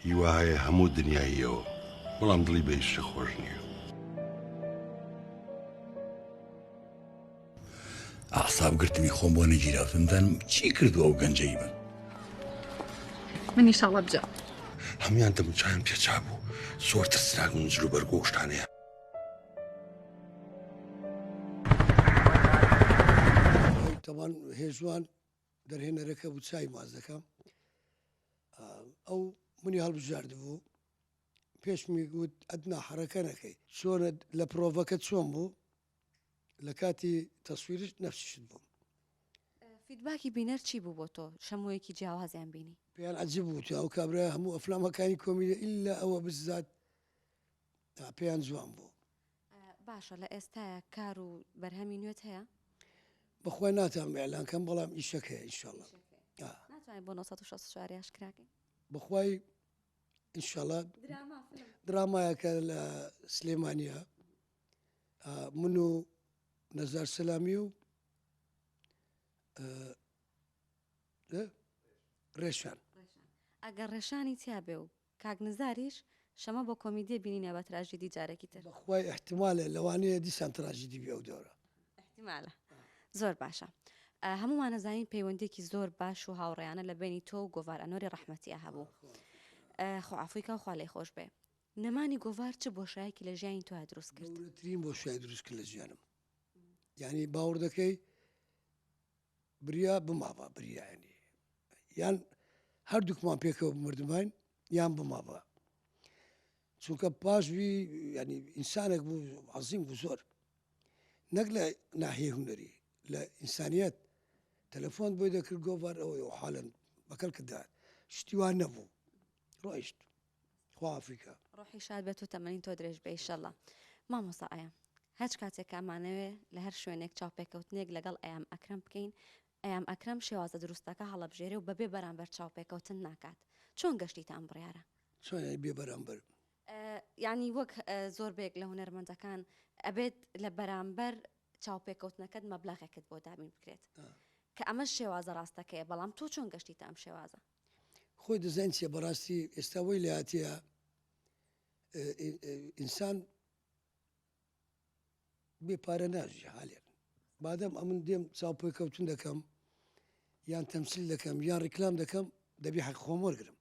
هیوا هەیە هەموو دنیاییەوە، بەڵام دڵی بە هیچ شتێک خۆش نییە. ئەعساب گرتمی خۆم بۆ نەگیراوتمدان چی کردووە ئەو گەنجەی من؟ من ئینشاڵڵا بجا. هەمویان دەموچیان پێچا بوو، زۆر ترسناک و جلو بەرگۆ و شتانەیە. تەوان هێژوان دەرهێنەرەکە بوو چای ماز دەکەم، ئەو منی هەڵبژاردبوو، پێشمی گوت ئەدنا حرەکە نەکەی، چۆنە لە پرۆڤەکە چۆن بوو، لە کاتی تەسویرش نەفسیشت بووم. فیدباکی بینەر چی بوو بۆ تۆ؟ شەموویەکی جیاوازیان بینی؟ پێیان عەجیب بوو ئەو کابرا هەموو ئەفلامەکانی کۆمیدە ئیلا ئەوە بزات پێیان جوان بوو. باشە لە ئێستاە کار و بەرهەمی نوێت هەیە؟ بەخوای ناتان ئێلانکەم بەڵام ئیشەک هەیە ئینشاڵڵا. ناتوانین بۆ 1964 یاشکراکەین؟ بەخوای ئینشاڵڵا درامایەکە لە سلێمانیە، من و نەزار سەلامی و ڕێشان. ئەگەر ڕێشانی تیا بێ و کاک نزاریش شەمە بۆ کۆمیدیە بینینە بە تراژیدی جارێکی تر. بەخوای احتیمالە لەوانەیە دیسان تراژیدی بێ ئەو دەورە. احتیمالە. زۆر باشە. هەمومان نەزانین پەیوەندێکی زۆر باش و هاوڕێیانە لە بینی تۆ و گۆڤار ئەنۆری ڕەحمەتیە هەبوو. خۆ عەفویکە و خوا لێی خۆش بێ. نەمانی گۆڤار چ بۆشایەکی لە ژیانی تۆ دروست کرد؟ گەورەترین بۆشای دروست کرد لە ژیانم. یعنی باوەڕ دەکەی بریا بماوە بریایانی یان هەردووکمان پێکەوە مردمان یان بماوە، چونکە پاشوی ینی ئینسانێک بوو عەزیم بوو زۆر، نەک لە ناحیە هونەری، لە ئینسانیەت. تەلەفۆن بۆی دەکرد گۆڤار ئەوەی و حاڵن بەکەل کرددا شتیوان نەبوو، ڕۆیشت خوا ئەفریکا ڕۆحی شاد بێت و تەمەنی تۆ درێژ بێ ئینشەڵڵا. مامۆستا ئەیام هەچ کاتێک ئەمانەوێ لە هەر شوێنێک چاوپێکەوتنێک لەگەڵ ئەیام ئەکرەم بکەین، ئەیام ئەکرەم شێوازە دروستەکە هەڵەبژێرێ و بەبێ بەرامبەر چاوپێکەوتن ناکات. چۆن گەشتیتان بڕیارە؟ چۆن بێ بەرامبەر؟ یعنی وەک زۆر بێک لە هونەرمەندەکان ئەبێت لە بەرامبەر چاوپێکەوتنەکەت مەبلەغێکت بۆ دابین بکرێت کە ئەمە شێوازە ڕاستەکەیە، بەڵام تۆ چۆن گەشتیتە ئەم شێوازە؟ خۆی دەزانین چیە بەڕاستی ئێستا وەی لە هاتیە ئینسان بێپارە ناژی حالێن، بادەم ئەمن دێم چاوپێکەوتن دەکەم یان تەمسیل دەکەم یان ڕیکلام دەکەم دەبی حەق خۆم وەرگرم.